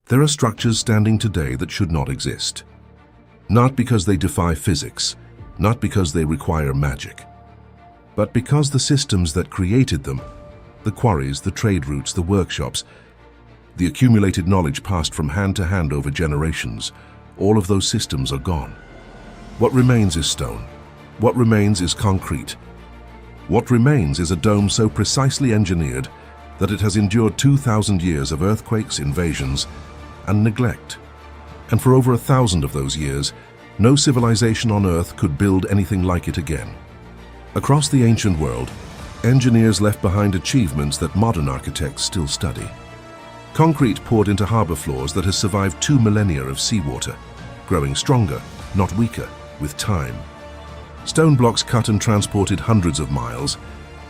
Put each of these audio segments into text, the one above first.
There are structures standing today that should not exist. Not because they defy physics, not because they require magic, but because the systems that created them, the quarries, the trade routes, the workshops, the accumulated knowledge passed from hand to hand over generations, all of those systems are gone. What remains is stone. What remains is concrete. What remains is a dome so precisely engineered that it has endured 2,000 years of earthquakes, invasions, and neglect. And for over 1,000 of those years, no civilization on Earth could build anything like it again. Across the ancient world, engineers left behind achievements that modern architects still study. Concrete poured into harbor floors that has survived 2 millennia of seawater, growing stronger, not weaker, with time. Stone blocks cut and transported hundreds of miles,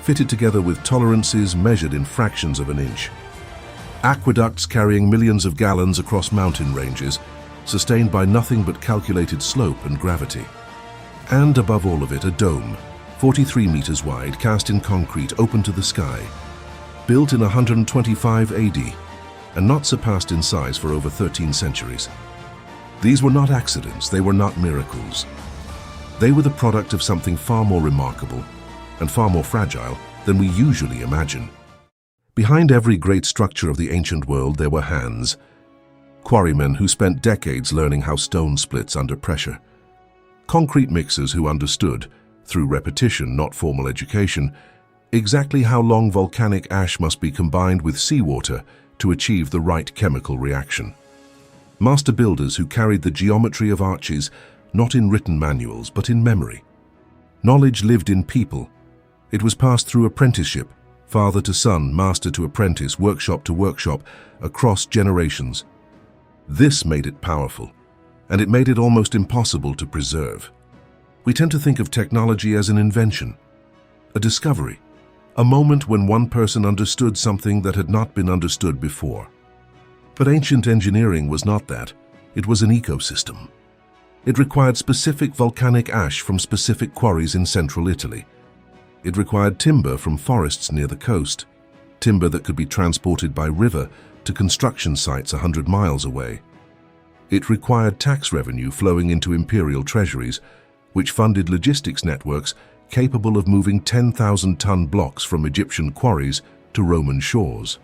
fitted together with tolerances measured in fractions of an inch. Aqueducts carrying millions of gallons across mountain ranges, sustained by nothing but calculated slope and gravity. And above all of it, a dome, 43 meters wide, cast in concrete, open to the sky, built in 125 AD, and not surpassed in size for over 13 centuries. These were not accidents, they were not miracles. They were the product of something far more remarkable and far more fragile than we usually imagine. Behind every great structure of the ancient world there were hands, quarrymen who spent decades learning how stone splits under pressure, concrete mixers who understood, through repetition, not formal education, exactly how long volcanic ash must be combined with seawater to achieve the right chemical reaction. Master builders who carried the geometry of arches not in written manuals, but in memory. Knowledge lived in people. It was passed through apprenticeship, father to son, master to apprentice, workshop to workshop, across generations. This made it powerful, and it made it almost impossible to preserve. We tend to think of technology as an invention, a discovery, a moment when one person understood something that had not been understood before. But ancient engineering was not that. It was an ecosystem. It required specific volcanic ash from specific quarries in central Italy. It required timber from forests near the coast, timber that could be transported by river to construction sites 100 miles away. It required tax revenue flowing into imperial treasuries, which funded logistics networks capable of moving 10,000-ton blocks from Egyptian quarries to Roman shores.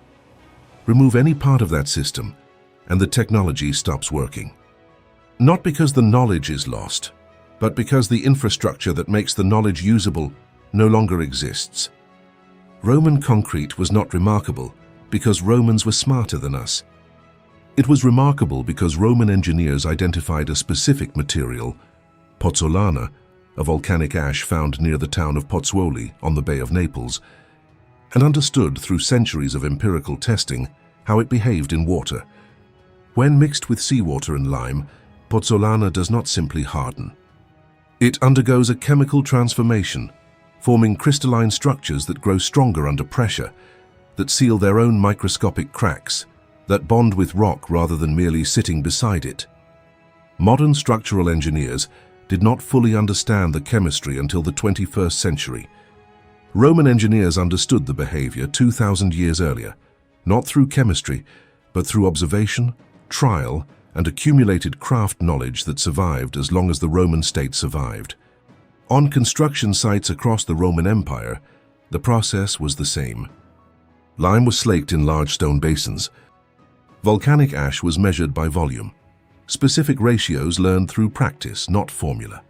Remove any part of that system, and the technology stops working. Not because the knowledge is lost, but because the infrastructure that makes the knowledge usable no longer exists. Roman concrete was not remarkable because Romans were smarter than us. It was remarkable because Roman engineers identified a specific material, pozzolana, a volcanic ash found near the town of Pozzuoli on the Bay of Naples, and understood through centuries of empirical testing how it behaved in water. When mixed with seawater and lime, pozzolana does not simply harden. It undergoes a chemical transformation, forming crystalline structures that grow stronger under pressure, that seal their own microscopic cracks, that bond with rock rather than merely sitting beside it. Modern structural engineers did not fully understand the chemistry until the 21st century. Roman engineers understood the behavior 2,000 years earlier, not through chemistry, but through observation, trial, and accumulated craft knowledge that survived as long as the Roman state survived. On construction sites across the Roman Empire, the process was the same. Lime was slaked in large stone basins. Volcanic ash was measured by volume. Specific ratios learned through practice, not formula.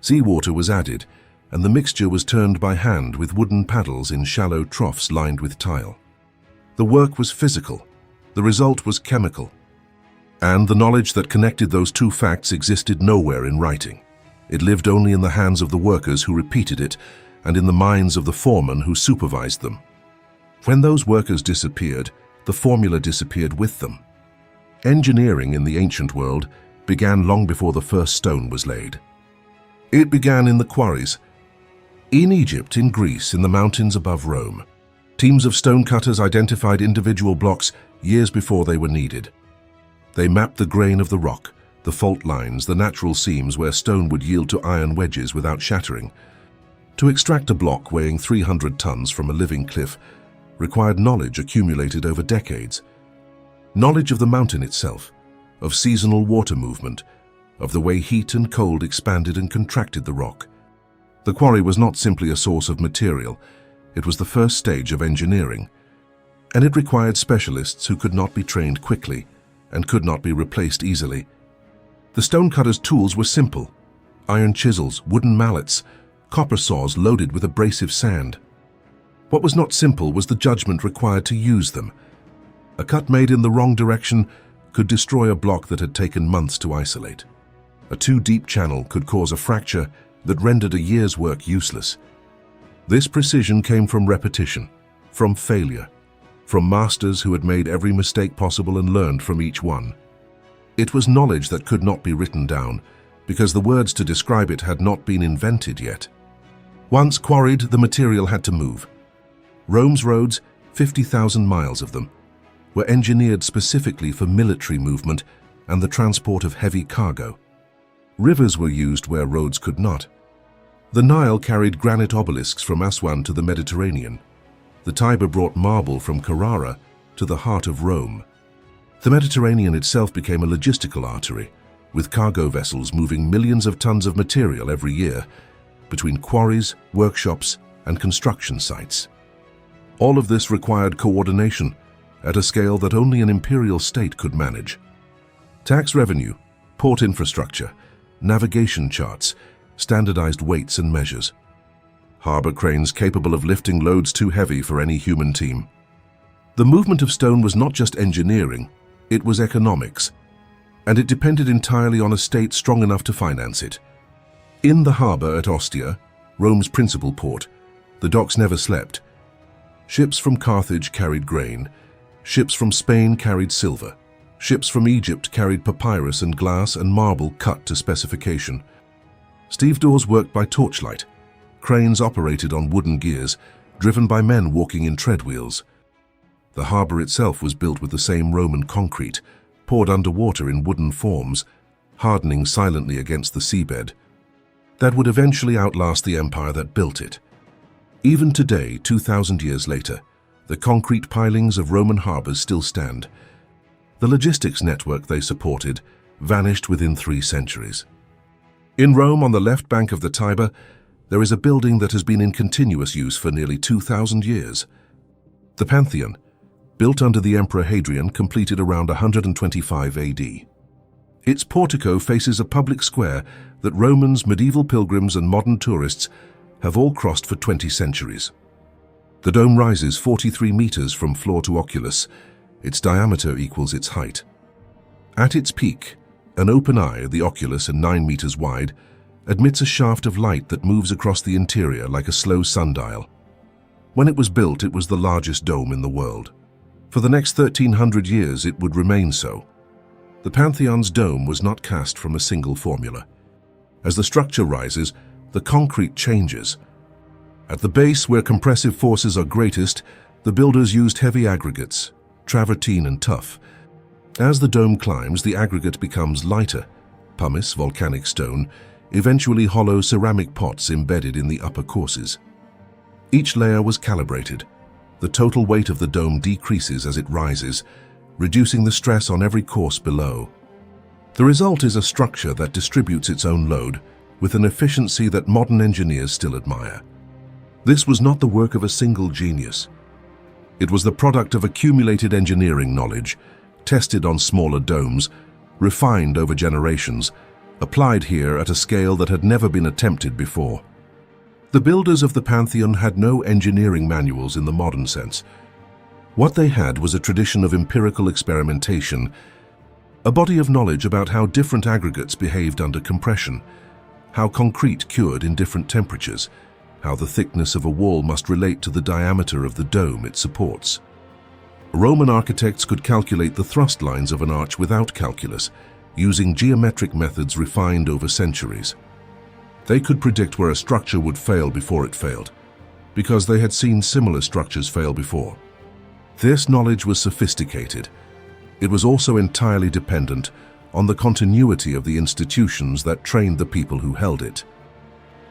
Seawater was added, and the mixture was turned by hand with wooden paddles in shallow troughs lined with tile. The work was physical. The result was chemical. And the knowledge that connected those two facts existed nowhere in writing. It lived only in the hands of the workers who repeated it and in the minds of the foremen who supervised them. When those workers disappeared, the formula disappeared with them. Engineering in the ancient world began long before the first stone was laid. It began in the quarries. In Egypt, in Greece, in the mountains above Rome, teams of stonecutters identified individual blocks years before they were needed. They mapped the grain of the rock, the fault lines, the natural seams where stone would yield to iron wedges without shattering. To extract a block weighing 300 tons from a living cliff required knowledge accumulated over decades. knowledge of the mountain itself, of seasonal water movement, of the way heat and cold expanded and contracted the rock. The quarry was not simply a source of material, it was the first stage of engineering, and it required specialists who could not be trained quickly and could not be replaced easily. The stonecutters' tools were simple: iron chisels, wooden mallets, copper saws loaded with abrasive sand. What was not simple was the judgment required to use them. A cut made in the wrong direction could destroy a block that had taken months to isolate. A too deep channel could cause a fracture that rendered a year's work useless. This precision came from repetition, from failure, from masters who had made every mistake possible and learned from each one. It was knowledge that could not be written down, because the words to describe it had not been invented yet. Once quarried, the material had to move. Rome's roads, 50,000 miles of them, were engineered specifically for military movement and the transport of heavy cargo. Rivers were used where roads could not. The Nile carried granite obelisks from Aswan to the Mediterranean. The Tiber brought marble from Carrara to the heart of Rome. The Mediterranean itself became a logistical artery, with cargo vessels moving millions of tons of material every year between quarries, workshops, and construction sites. All of this required coordination at a scale that only an imperial state could manage. Tax revenue, port infrastructure, navigation charts, standardized weights and measures. Harbor cranes capable of lifting loads too heavy for any human team. The movement of stone was not just engineering, it was economics, and it depended entirely on a state strong enough to finance it. In the harbor at Ostia, Rome's principal port, the docks never slept. Ships from Carthage carried grain, ships from Spain carried silver, ships from Egypt carried papyrus and glass and marble cut to specification. Stevedores worked by torchlight. Cranes operated on wooden gears, driven by men walking in treadwheels. The harbor itself was built with the same Roman concrete, poured underwater in wooden forms, hardening silently against the seabed, that would eventually outlast the empire that built it. Even today, 2,000 years later, the concrete pilings of Roman harbors still stand. The logistics network they supported vanished within 3 centuries. In Rome, on the left bank of the Tiber, there is a building that has been in continuous use for nearly 2,000 years. The Pantheon, built under the Emperor Hadrian, completed around 125 AD. Its portico faces a public square that Romans, medieval pilgrims, and modern tourists have all crossed for 20 centuries. The dome rises 43 meters from floor to oculus. Its diameter equals its height. At its peak, an open eye, the oculus, and 9 meters wide, admits a shaft of light that moves across the interior like a slow sundial. When it was built, it was the largest dome in the world. For the next 1,300 years, it would remain so. The Pantheon's dome was not cast from a single formula. As the structure rises, the concrete changes. At the base, where compressive forces are greatest, the builders used heavy aggregates, travertine and tuff. As the dome climbs, the aggregate becomes lighter, pumice, volcanic stone, eventually hollow ceramic pots embedded in the upper courses. Each layer was calibrated. The total weight of the dome decreases as it rises, reducing the stress on every course below. The result is a structure that distributes its own load with an efficiency that modern engineers still admire. This was not the work of a single genius. It was the product of accumulated engineering knowledge, tested on smaller domes, refined over generations, applied here at a scale that had never been attempted before. The builders of the Pantheon had no engineering manuals in the modern sense. What they had was a tradition of empirical experimentation, a body of knowledge about how different aggregates behaved under compression, how concrete cured in different temperatures, how the thickness of a wall must relate to the diameter of the dome it supports. Roman architects could calculate the thrust lines of an arch without calculus, using geometric methods refined over centuries. They could predict where a structure would fail before it failed, because they had seen similar structures fail before. This knowledge was sophisticated. It was also entirely dependent on the continuity of the institutions that trained the people who held it.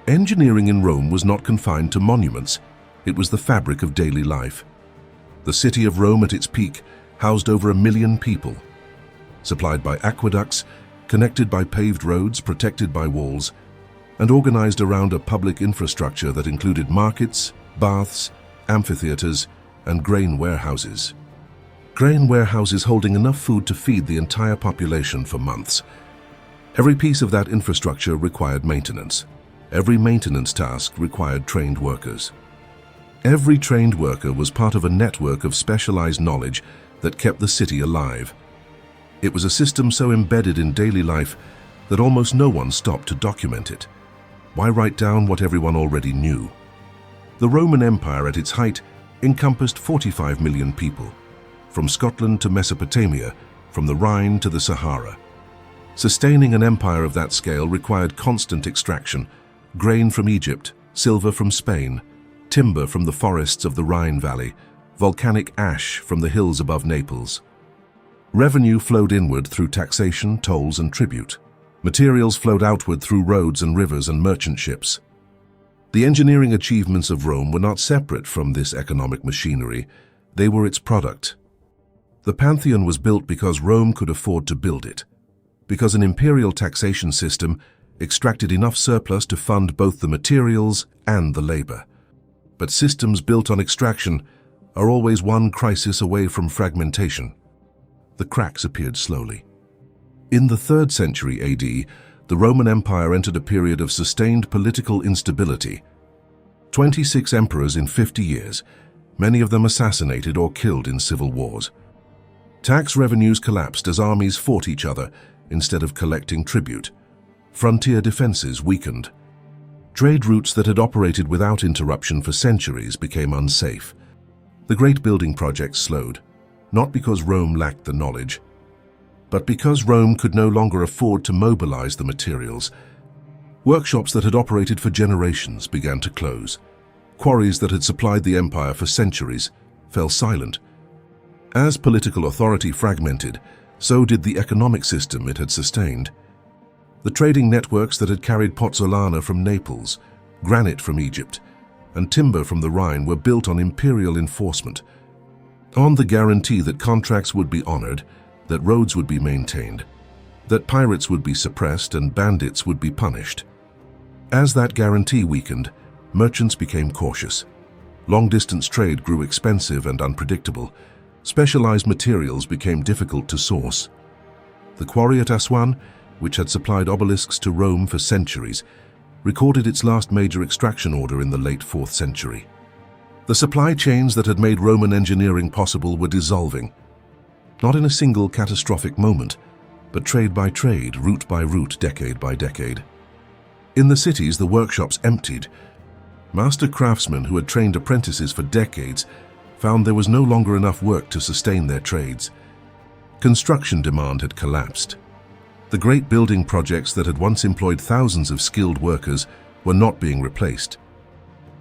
Engineering in Rome was not confined to monuments. It was the fabric of daily life. The city of Rome at its peak housed over 1 million people, supplied by aqueducts, connected by paved roads, protected by walls, and organized around a public infrastructure that included markets, baths, amphitheaters, and grain warehouses. Grain warehouses holding enough food to feed the entire population for months. Every piece of that infrastructure required maintenance. Every maintenance task required trained workers. Every trained worker was part of a network of specialized knowledge that kept the city alive. It was a system so embedded in daily life that almost no one stopped to document it. Why write down what everyone already knew? The Roman Empire at its height encompassed 45 million people, from Scotland to Mesopotamia, from the Rhine to the Sahara. Sustaining an empire of that scale required constant extraction: grain from Egypt, silver from Spain, timber from the forests of the Rhine Valley, volcanic ash from the hills above Naples. Revenue flowed inward through taxation, tolls, and tribute. Materials flowed outward through roads and rivers and merchant ships. The engineering achievements of Rome were not separate from this economic machinery. They were its product. The Pantheon was built because Rome could afford to build it, because an imperial taxation system extracted enough surplus to fund both the materials and the labor. But systems built on extraction are always one crisis away from fragmentation. The cracks appeared slowly. In the 3rd century AD, the Roman Empire entered a period of sustained political instability. 26 emperors in 50 years, many of them assassinated or killed in civil wars. Tax revenues collapsed as armies fought each other instead of collecting tribute. Frontier defenses weakened. Trade routes that had operated without interruption for centuries became unsafe. The great building projects slowed, not because Rome lacked the knowledge, but because Rome could no longer afford to mobilize the materials. Workshops that had operated for generations began to close. Quarries that had supplied the empire for centuries fell silent. As political authority fragmented, so did the economic system it had sustained. The trading networks that had carried pozzolana from Naples, granite from Egypt, and timber from the Rhine were built on imperial enforcement, on the guarantee that contracts would be honored, that roads would be maintained, that pirates would be suppressed and bandits would be punished. As that guarantee weakened, merchants became cautious. Long-distance trade grew expensive and unpredictable. Specialized materials became difficult to source. The quarry at Aswan, which had supplied obelisks to Rome for centuries, recorded its last major extraction order in the late 4th century. The supply chains that had made Roman engineering possible were dissolving, not in a single catastrophic moment, but trade by trade, route by route, decade by decade. In the cities, the workshops emptied. Master craftsmen who had trained apprentices for decades found there was no longer enough work to sustain their trades. Construction demand had collapsed. The great building projects that had once employed thousands of skilled workers were not being replaced.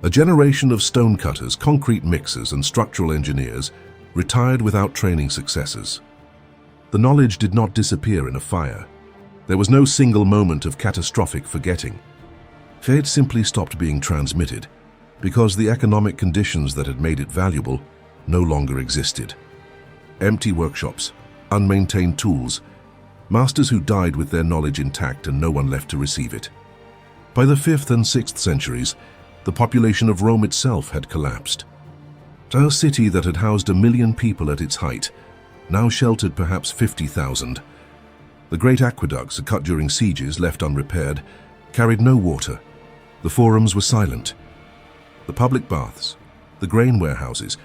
A generation of stonecutters, concrete mixers, and structural engineers retired without training successors. The knowledge did not disappear in a fire. There was no single moment of catastrophic forgetting. Fate simply stopped being transmitted because the economic conditions that had made it valuable no longer existed. Empty workshops, unmaintained tools, masters who died with their knowledge intact and no one left to receive it. By the 5th and 6th centuries, the population of Rome itself had collapsed. A city that had housed 1 million people at its height now sheltered perhaps 50,000. The great aqueducts, cut during sieges, left unrepaired, carried no water. The forums were silent. The public baths, the grain warehouses,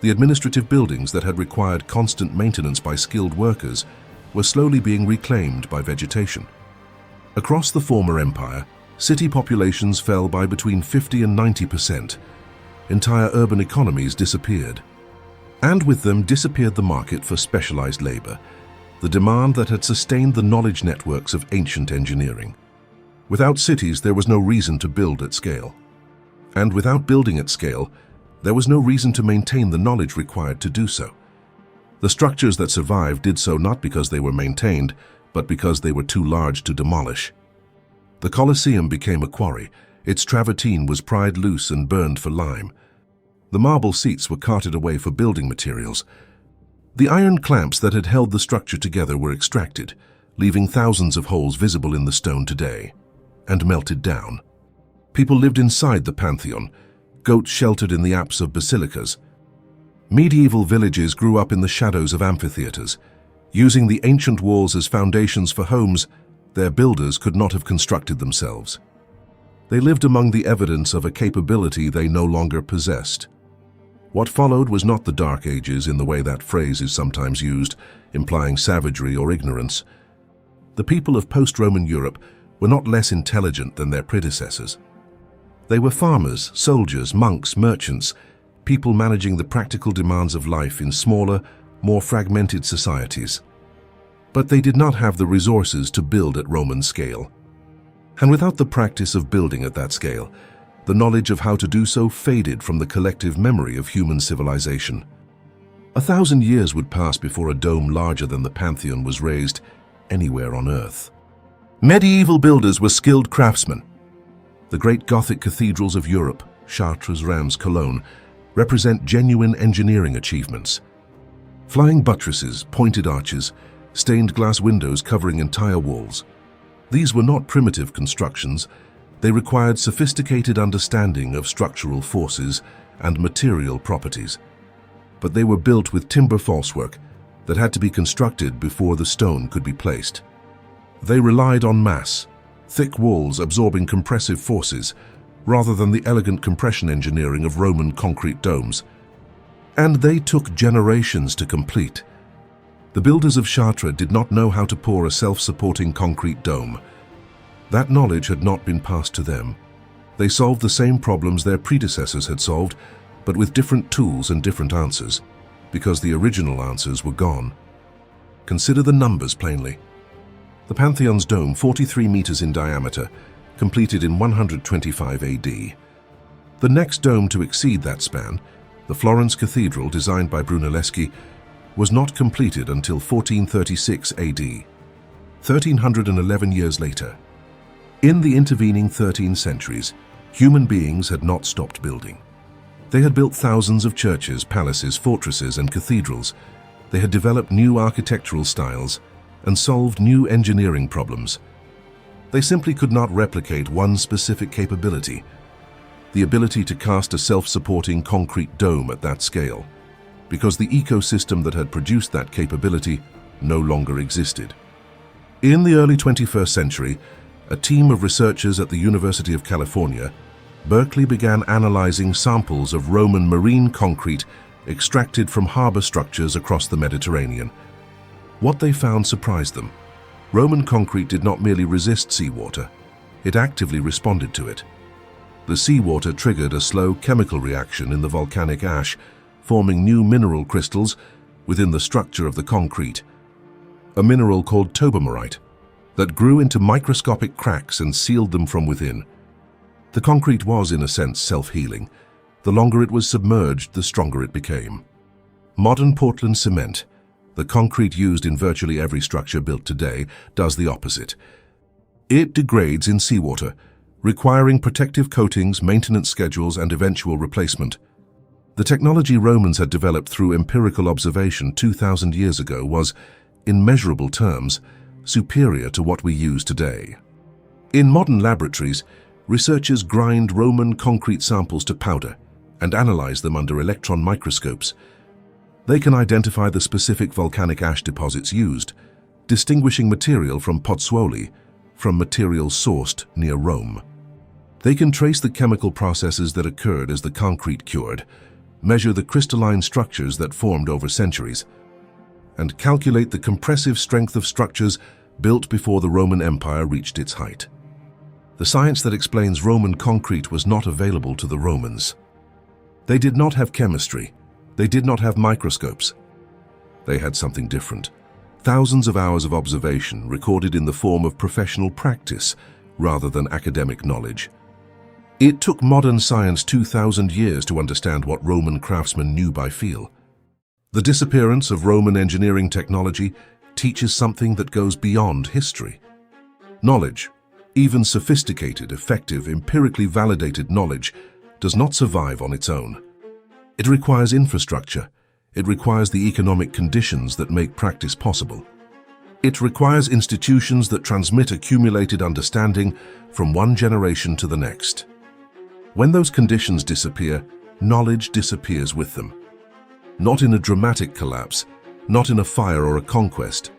the administrative buildings that had required constant maintenance by skilled workers were slowly being reclaimed by vegetation. Across the former empire, city populations fell by between 50 and 90%. Entire urban economies disappeared. And with them disappeared the market for specialized labor, the demand that had sustained the knowledge networks of ancient engineering. Without cities, there was no reason to build at scale. And without building at scale, there was no reason to maintain the knowledge required to do so. The structures that survived did so not because they were maintained, but because they were too large to demolish. The Colosseum became a quarry. Its travertine was pried loose and burned for lime. The marble seats were carted away for building materials. The iron clamps that had held the structure together were extracted, leaving thousands of holes visible in the stone today, and melted down. People lived inside the Pantheon, goats sheltered in the apse of basilicas. Medieval villages grew up in the shadows of amphitheaters. Using the ancient walls as foundations for homes, their builders could not have constructed themselves. They lived among the evidence of a capability they no longer possessed. What followed was not the Dark Ages in the way that phrase is sometimes used, implying savagery or ignorance. The people of post-Roman Europe were not less intelligent than their predecessors. They were farmers, soldiers, monks, merchants, people managing the practical demands of life in smaller, more fragmented societies. But they did not have the resources to build at Roman scale. And without the practice of building at that scale, the knowledge of how to do so faded from the collective memory of human civilization. 1,000 years would pass before a dome larger than the Pantheon was raised anywhere on Earth. Medieval builders were skilled craftsmen. The great Gothic cathedrals of Europe, Chartres, Reims, Cologne, represent genuine engineering achievements. Flying buttresses, pointed arches, stained glass windows covering entire walls. These were not primitive constructions. They required sophisticated understanding of structural forces and material properties. But they were built with timber falsework that had to be constructed before the stone could be placed. They relied on mass, thick walls absorbing compressive forces, rather than the elegant compression engineering of Roman concrete domes. And they took generations to complete. The builders of Chartres did not know how to pour a self-supporting concrete dome. That knowledge had not been passed to them. They solved the same problems their predecessors had solved, but with different tools and different answers, because the original answers were gone. Consider the numbers plainly. The Pantheon's dome, 43 meters in diameter, completed in 125 AD. The next dome to exceed that span, the Florence Cathedral, designed by Brunelleschi, was not completed until 1436 AD, 1311 years later. In the intervening 13 centuries, human beings had not stopped building. They had built thousands of churches, palaces, fortresses, and cathedrals. They had developed new architectural styles and solved new engineering problems. They simply could not replicate one specific capability, the ability to cast a self-supporting concrete dome at that scale, because the ecosystem that had produced that capability no longer existed. In the early 21st century, a team of researchers at the University of California, Berkeley, began analyzing samples of Roman marine concrete extracted from harbor structures across the Mediterranean. What they found surprised them. Roman concrete did not merely resist seawater, it actively responded to it. The seawater triggered a slow chemical reaction in the volcanic ash, forming new mineral crystals within the structure of the concrete, a mineral called tobermorite that grew into microscopic cracks and sealed them from within. The concrete was, in a sense, self-healing. The longer it was submerged, the stronger it became. Modern Portland cement, the concrete used in virtually every structure built today, does the opposite. It degrades in seawater, requiring protective coatings, maintenance schedules, and eventual replacement. The technology Romans had developed through empirical observation 2,000 years ago was, in measurable terms, superior to what we use today. In modern laboratories, researchers grind Roman concrete samples to powder and analyze them under electron microscopes. They can identify the specific volcanic ash deposits used, distinguishing material from pozzuoli, from materials sourced near Rome. They can trace the chemical processes that occurred as the concrete cured, measure the crystalline structures that formed over centuries, and calculate the compressive strength of structures built before the Roman Empire reached its height. The science that explains Roman concrete was not available to the Romans. They did not have chemistry. They did not have microscopes. They had something different. Thousands of hours of observation recorded in the form of professional practice rather than academic knowledge. It took modern science 2,000 years to understand what Roman craftsmen knew by feel. The disappearance of Roman engineering technology teaches something that goes beyond history. Knowledge, even sophisticated, effective, empirically validated knowledge, does not survive on its own. It requires infrastructure. It requires the economic conditions that make practice possible. It requires institutions that transmit accumulated understanding from one generation to the next. When those conditions disappear, knowledge disappears with them. Not in a dramatic collapse, not in a fire or a conquest,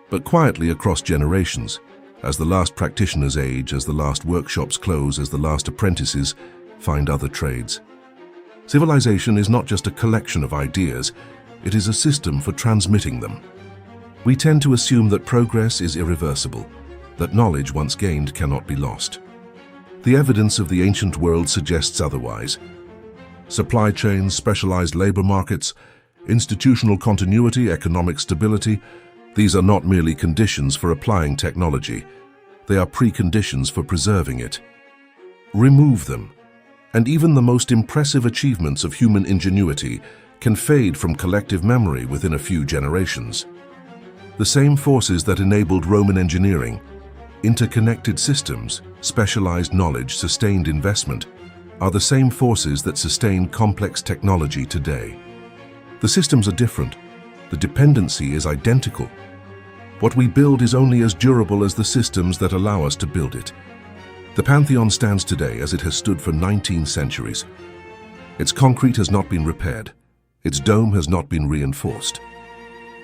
but quietly across generations, as the last practitioners age, as the last workshops close, as the last apprentices find other trades. Civilization is not just a collection of ideas, it is a system for transmitting them. We tend to assume that progress is irreversible, that knowledge once gained cannot be lost. The evidence of the ancient world suggests otherwise. Supply chains, specialized labor markets, institutional continuity, economic stability, these are not merely conditions for applying technology, they are preconditions for preserving it. Remove them, and even the most impressive achievements of human ingenuity can fade from collective memory within a few generations. The same forces that enabled Roman engineering, interconnected systems, specialized knowledge, sustained investment, are the same forces that sustain complex technology today. The systems are different. The dependency is identical. What we build is only as durable as the systems that allow us to build it. The Pantheon stands today as it has stood for 19 centuries. Its concrete has not been repaired. Its dome has not been reinforced.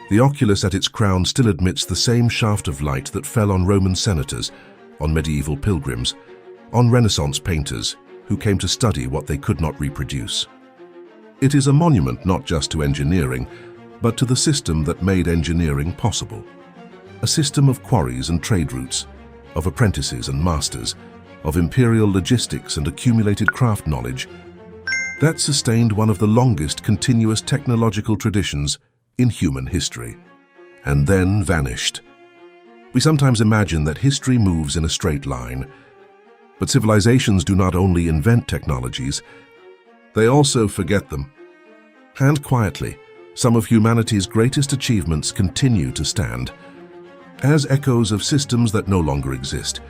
The oculus at its crown still admits the same shaft of light that fell on Roman senators, on medieval pilgrims, on Renaissance painters who came to study what they could not reproduce. It is a monument not just to engineering, but to the system that made engineering possible. A system of quarries and trade routes, of apprentices and masters, of imperial logistics and accumulated craft knowledge, that sustained one of the longest continuous technological traditions in human history, and then vanished. We sometimes imagine that history moves in a straight line, but civilizations do not only invent technologies, they also forget them. And quietly, some of humanity's greatest achievements continue to stand as echoes of systems that no longer exist,